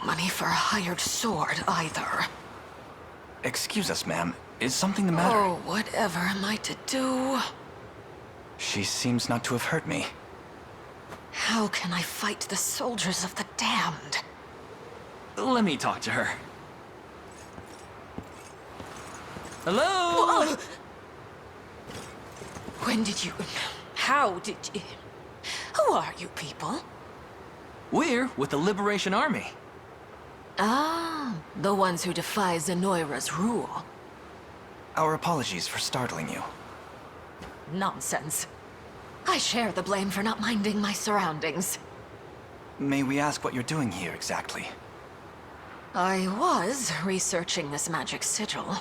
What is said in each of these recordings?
money for a hired sword, either. Excuse us, ma'am. Is something the matter? Oh, whatever am I to do? She seems not to have hurt me. How can I fight the soldiers of the damned? Let me talk to her. Hello? Whoa! When did you... How did you... Who are you people? We're with the Liberation Army. Ah, the ones who defy Zenoira's rule. Our apologies for startling you. Nonsense. I share the blame for not minding my surroundings. May we ask what you're doing here exactly? I was researching this magic sigil,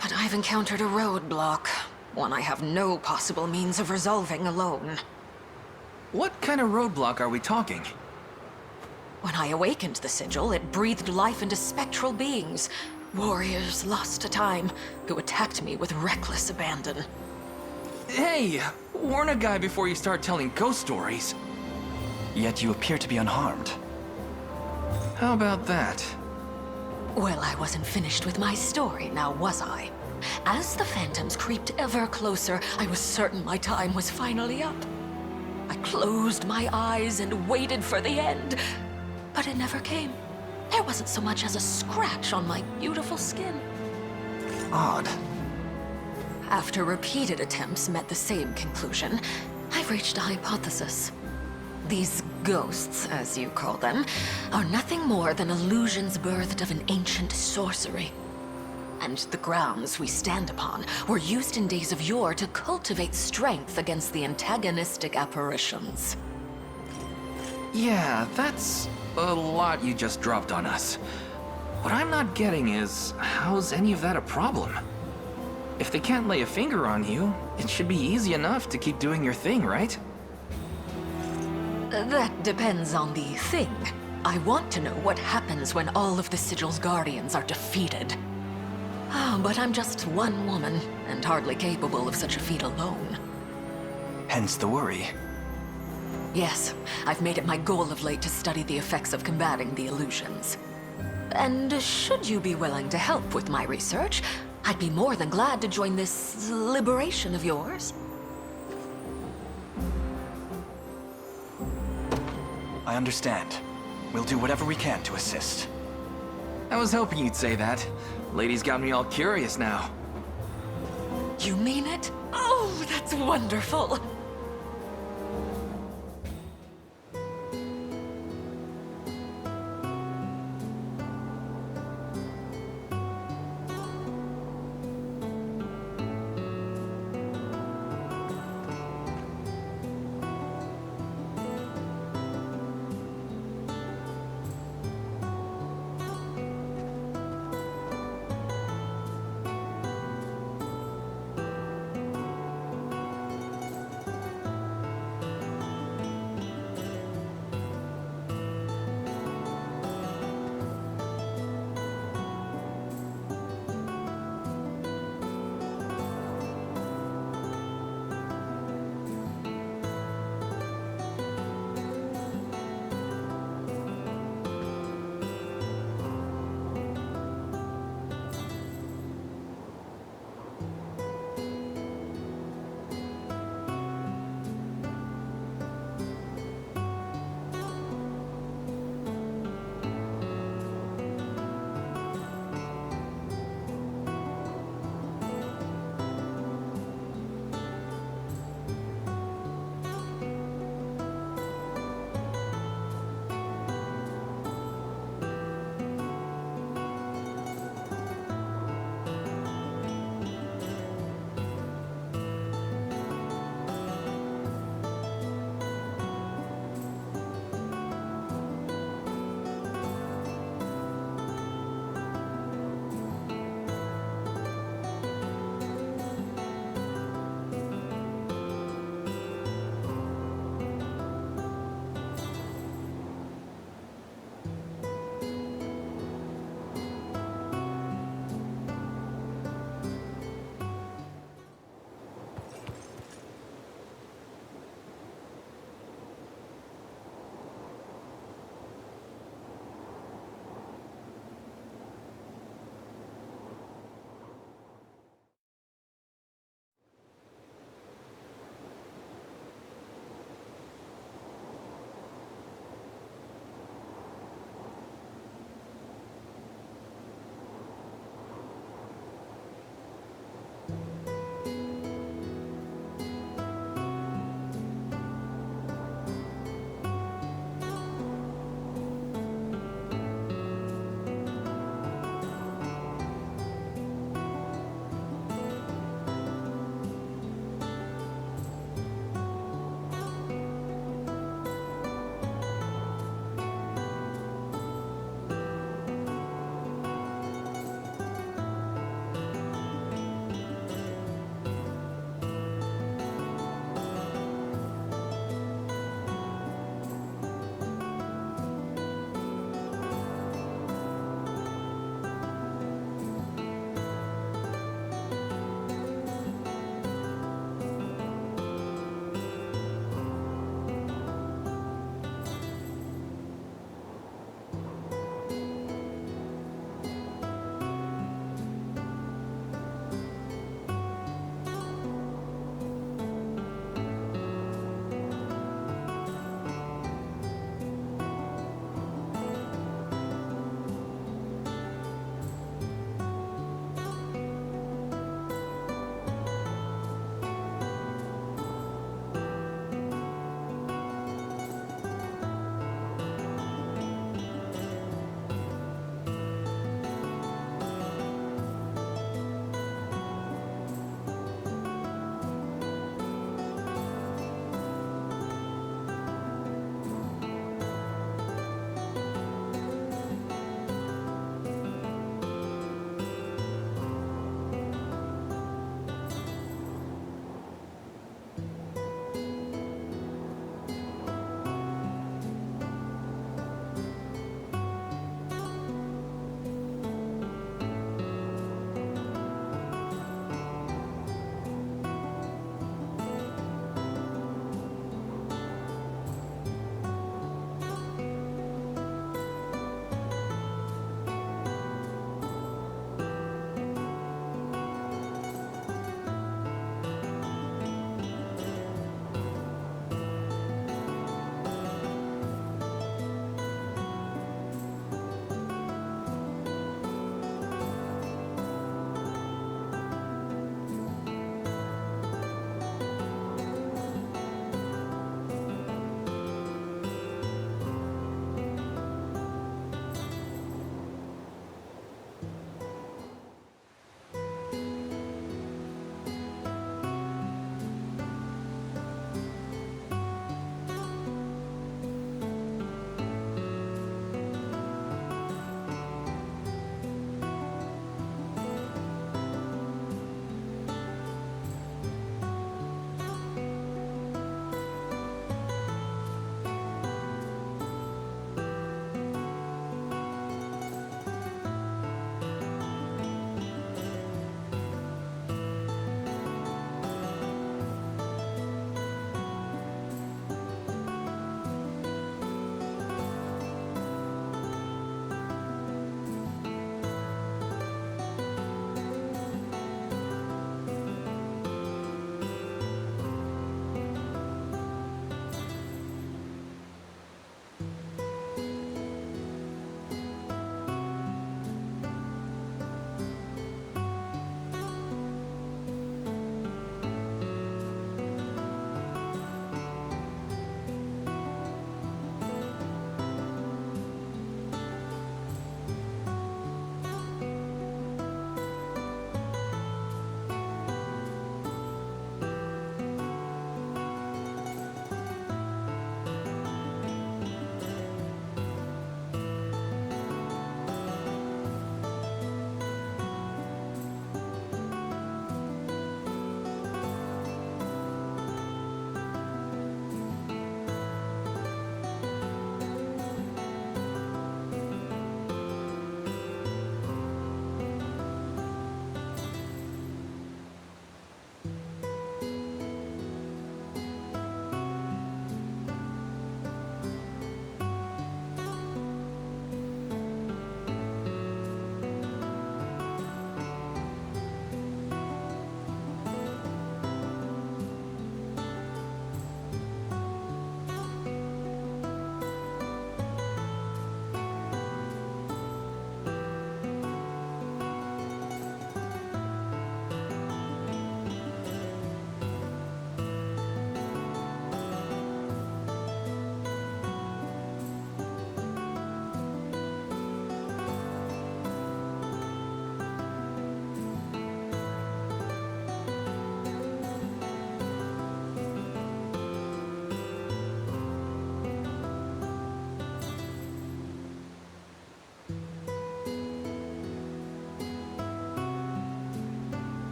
but I've encountered a roadblock, one I have no possible means of resolving alone. What kind of roadblock are we talking? When I awakened the sigil, it breathed life into spectral beings, warriors lost to time, who attacked me with reckless abandon. Hey, warn a guy before you start telling ghost stories. Yet you appear to be unharmed. How about that? Well, I wasn't finished with my story, now was I? As the phantoms creeped ever closer, I was certain my time was finally up. I closed my eyes and waited for the end, but it never came. There wasn't so much as a scratch on my beautiful skin. Odd. After repeated attempts met the same conclusion, I've reached a hypothesis. These ghosts, as you call them, are nothing more than illusions birthed of an ancient sorcery. And the grounds we stand upon were used in days of yore to cultivate strength against the antagonistic apparitions. Yeah, that's a lot you just dropped on us. What I'm not getting is, how's any of that a problem? If they can't lay a finger on you, it should be easy enough to keep doing your thing, right? That depends on the thing. I want to know what happens when all of the Sigil's guardians are defeated. But I'm just one woman, and hardly capable of such a feat alone. Hence the worry. Yes, I've made it my goal of late to study the effects of combating the illusions. And should you be willing to help with my research, I'd be more than glad to join this liberation of yours. I understand. We'll do whatever we can to assist. I was hoping you'd say that. Lady's got me all curious now. You mean it? Oh, that's wonderful!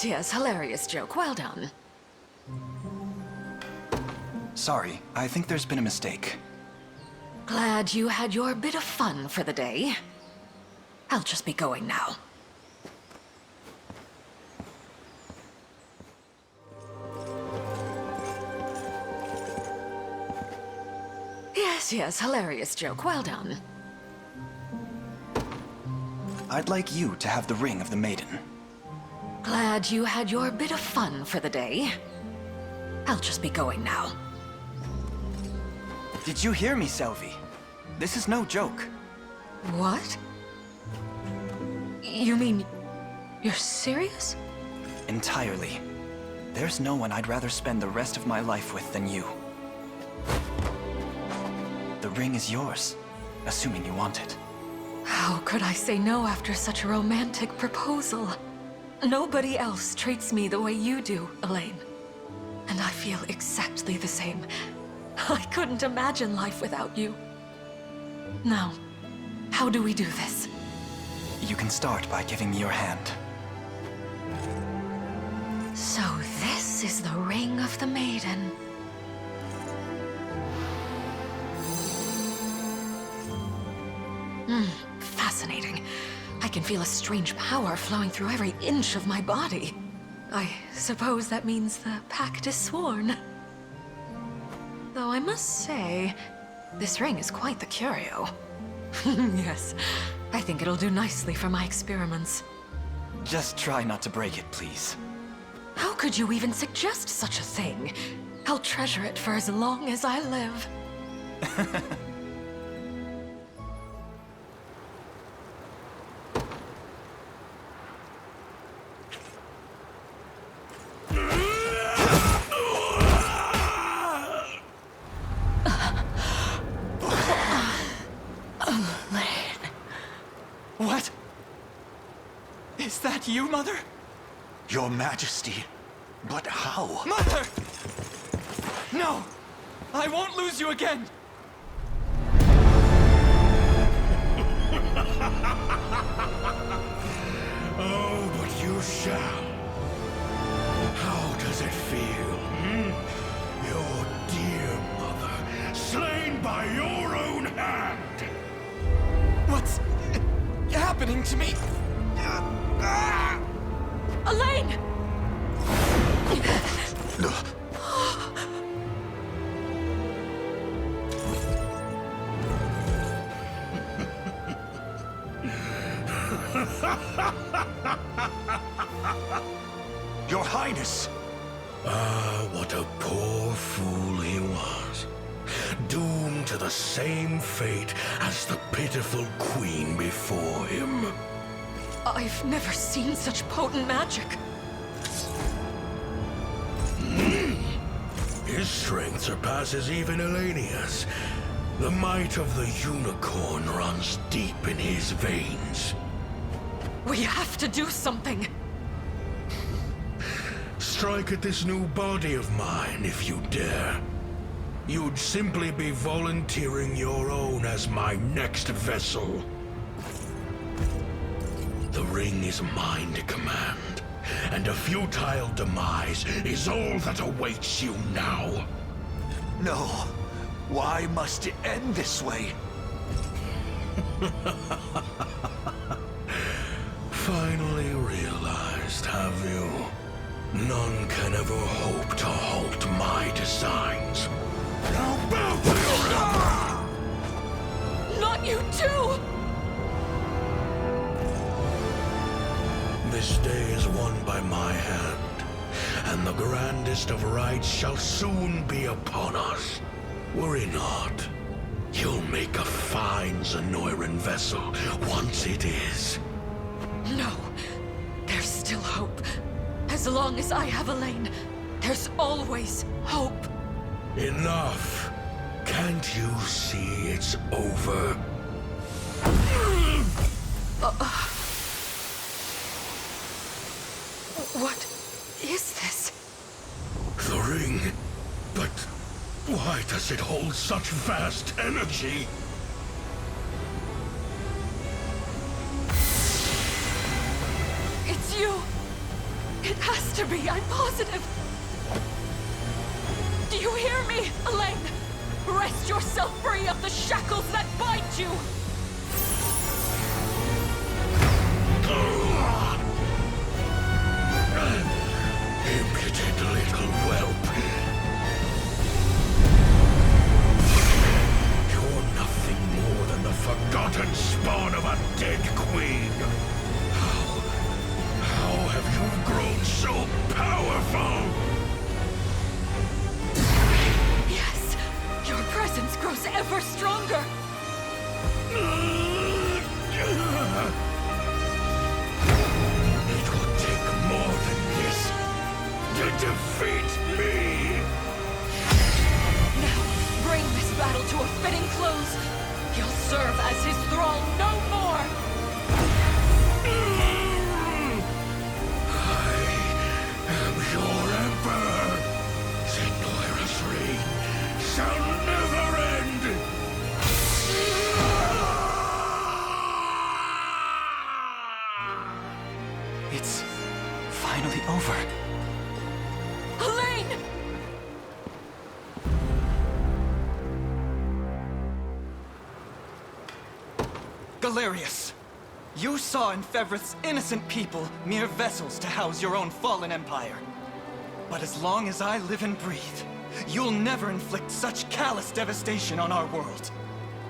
Yes, hilarious joke. Well done. Sorry, I think there's been a mistake. Glad you had your bit of fun for the day. I'll just be going now. Yes, hilarious joke. Well done. I'd like you to have the ring of the maiden. Glad you had your bit of fun for the day. I'll just be going now. Did you hear me, Selvie? This is no joke. What? You mean... you're serious? Entirely. There's no one I'd rather spend the rest of my life with than you. The ring is yours, assuming you want it. How could I say no after such a romantic proposal? Nobody else treats me the way you do, Alain. And I feel exactly the same. I couldn't imagine life without you. Now, how do we do this? You can start by giving me your hand. So this is the ring of the maiden. Fascinating. I can feel a strange power flowing through every inch of my body. I suppose that means the pact is sworn. Though I must say, this ring is quite the curio. Yes, I think it'll do nicely for my experiments. Just try not to break it, please. How could you even suggest such a thing? I'll treasure it for as long as I live. What? Is that you, Mother? Your Majesty, but how? Mother! No! I won't lose you again! Oh, but you shall. How does it feel? Your dear mother, slain by your own hand! What's happening to me? Alain! Your Highness! Ah, what a poor fool he was. Doomed to the same fate as the pitiful queen before him. I've never seen such potent magic. His strength surpasses even Elenia's. The might of the unicorn runs deep in his veins. We have to do something. Strike at this new body of mine if you dare. You'd simply be volunteering your own as my next vessel. The ring is mine to command, and a futile demise is all that awaits you now. No. Why must it end this way? Finally realized, have you? None can ever hope to halt my designs. Now bow to your Not you too! This day is won by my hand, and the grandest of rites shall soon be upon us. Worry not. You'll make a fine Zenoiran vessel once it is. No. There's still hope. As long as I have Alain, there's always hope. Enough. Can't you see it's over? What is this? The ring. But why does it hold such vast energy? It's you! It has to be, I'm positive. Do you hear me, Alain? Wrest yourself free of the shackles that bind you! Impudent little whelp. You're nothing more than the forgotten spawn of a dead queen. How have you grown so powerful? Yes, your presence grows ever stronger. It will take more than this to defeat me! Now, bring this battle to a fitting close. You'll serve as his thrall no more! I am your emperor! Zenoira's reign shall never end! It's finally over. Alain! Galerius! You saw in Fevrith's innocent people mere vessels to house your own fallen empire. But as long as I live and breathe, you'll never inflict such callous devastation on our world.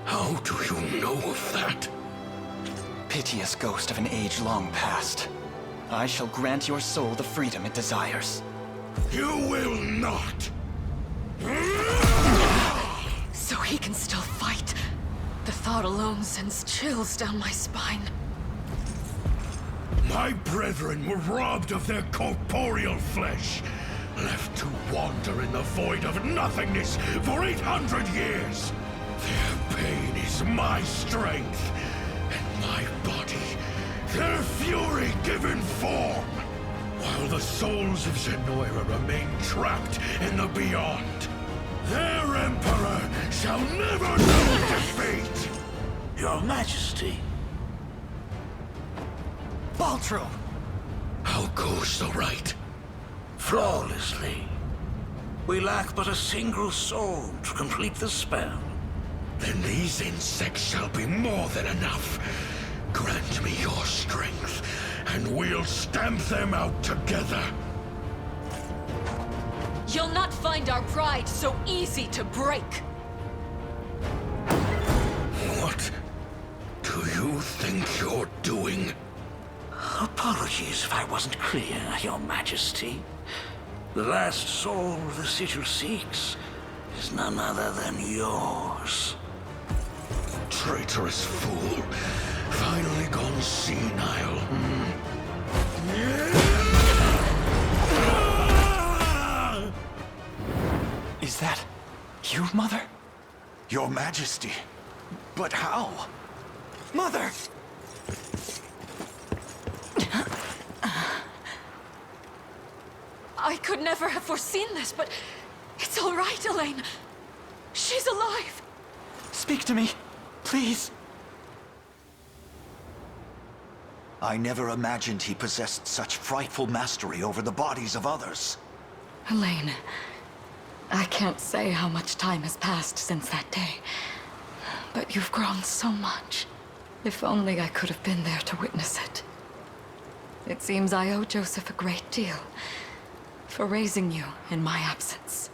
How do you know of that? Piteous ghost of an age long past. I shall grant your soul the freedom it desires. You will not! So he can still fight. The thought alone sends chills down my spine. My brethren were robbed of their corporeal flesh, left to wander in the void of nothingness for 800 years. Their pain is my strength, and my body, their fury given form, while the souls of Zenoira remain trapped in the beyond. Their emperor shall never know defeat! Your Majesty. Baltro! How goes the rite? Flawlessly. We lack but a single soul to complete the spell. Then these insects shall be more than enough. Grant me your strength, and we'll stamp them out together. You'll not find our pride so easy to break. What do you think you're doing? Apologies if I wasn't clear, Your Majesty. The last soul the sigil seeks is none other than yours. Traitorous fool. Finally gone senile. Is that you, Mother? Your Majesty. But how? Mother! I could never have foreseen this, but it's all right, Alain. She's alive. Speak to me, please. I never imagined he possessed such frightful mastery over the bodies of others. Alain, I can't say how much time has passed since that day, but you've grown so much. If only I could have been there to witness it. It seems I owe Joseph a great deal for raising you in my absence.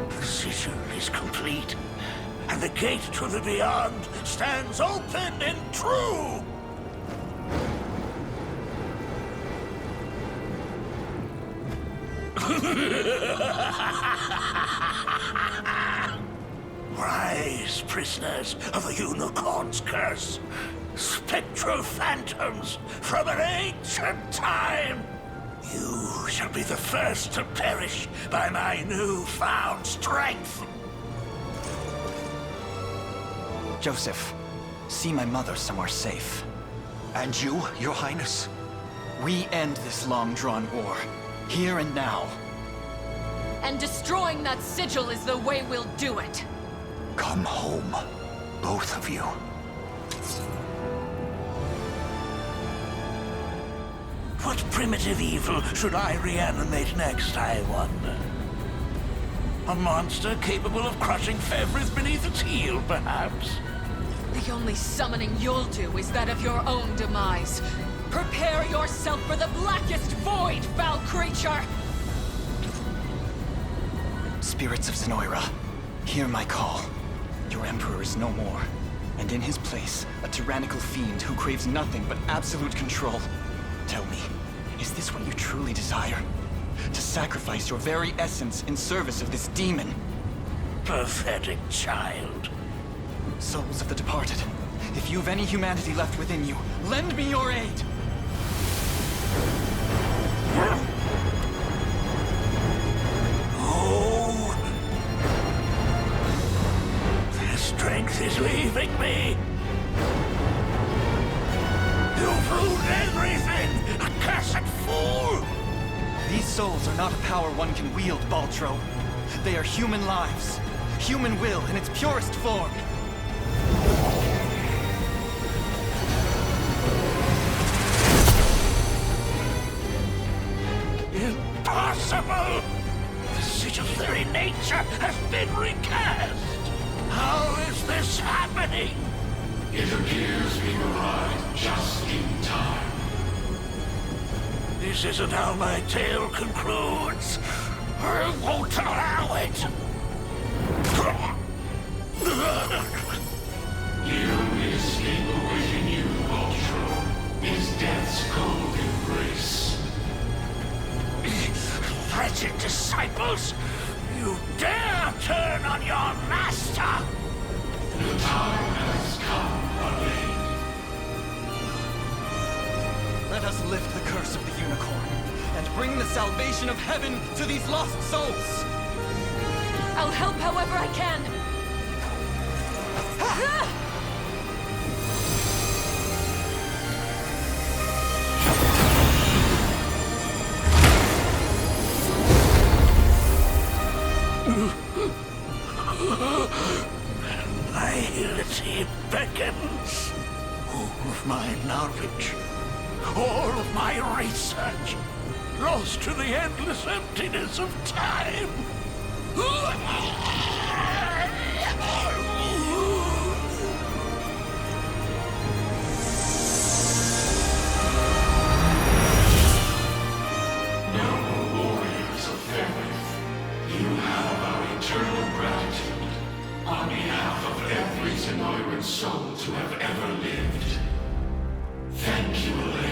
The sigil is complete, and the gate to the beyond stands open and true! Rise, prisoners of the Unicorn's curse, spectral phantoms from an ancient time! You shall be the first to perish by my newfound strength! Joseph, see my mother somewhere safe. And you, Your Highness? We end this long-drawn war, here and now. And destroying that sigil is the way we'll do it. Come home. both of you. What primitive evil should I reanimate next, I wonder? A monster capable of crushing Fevris beneath its heel, perhaps? The only summoning you'll do is that of your own demise. Prepare yourself for the blackest void, foul creature! Spirits of Zenoira, hear my call. Your Emperor is no more, and in his place, a tyrannical fiend who craves nothing but absolute control. Tell me, is this what you truly desire? To sacrifice your very essence in service of this demon? Pathetic child. Souls of the departed, if you've any humanity left within you, lend me your aid! Oh! Their strength is leaving me! You've ruined everything! Accursed fool! These souls are not a power one can wield, Baltro. They are human lives. Human will in its purest form. Impossible! The sigil's very nature has been recast! How is this happening? It appears we arrived just in time. This isn't how my tale concludes. I won't allow it! The only escape awaiting you, Ultro, is death's cold embrace. Wretched disciples! You dare turn on your master! The time has come, Alain. Let us lift the curse of the unicorn, and bring the salvation of heaven to these lost souls! I'll help however I can! Annihility beckons. All of my knowledge, all of my research, lost to the endless emptiness of time. Noble warriors of Fairwith, you have our eternal gratitude on behalf of every Zenoiran soul to have ever lived. Thank you, Alain.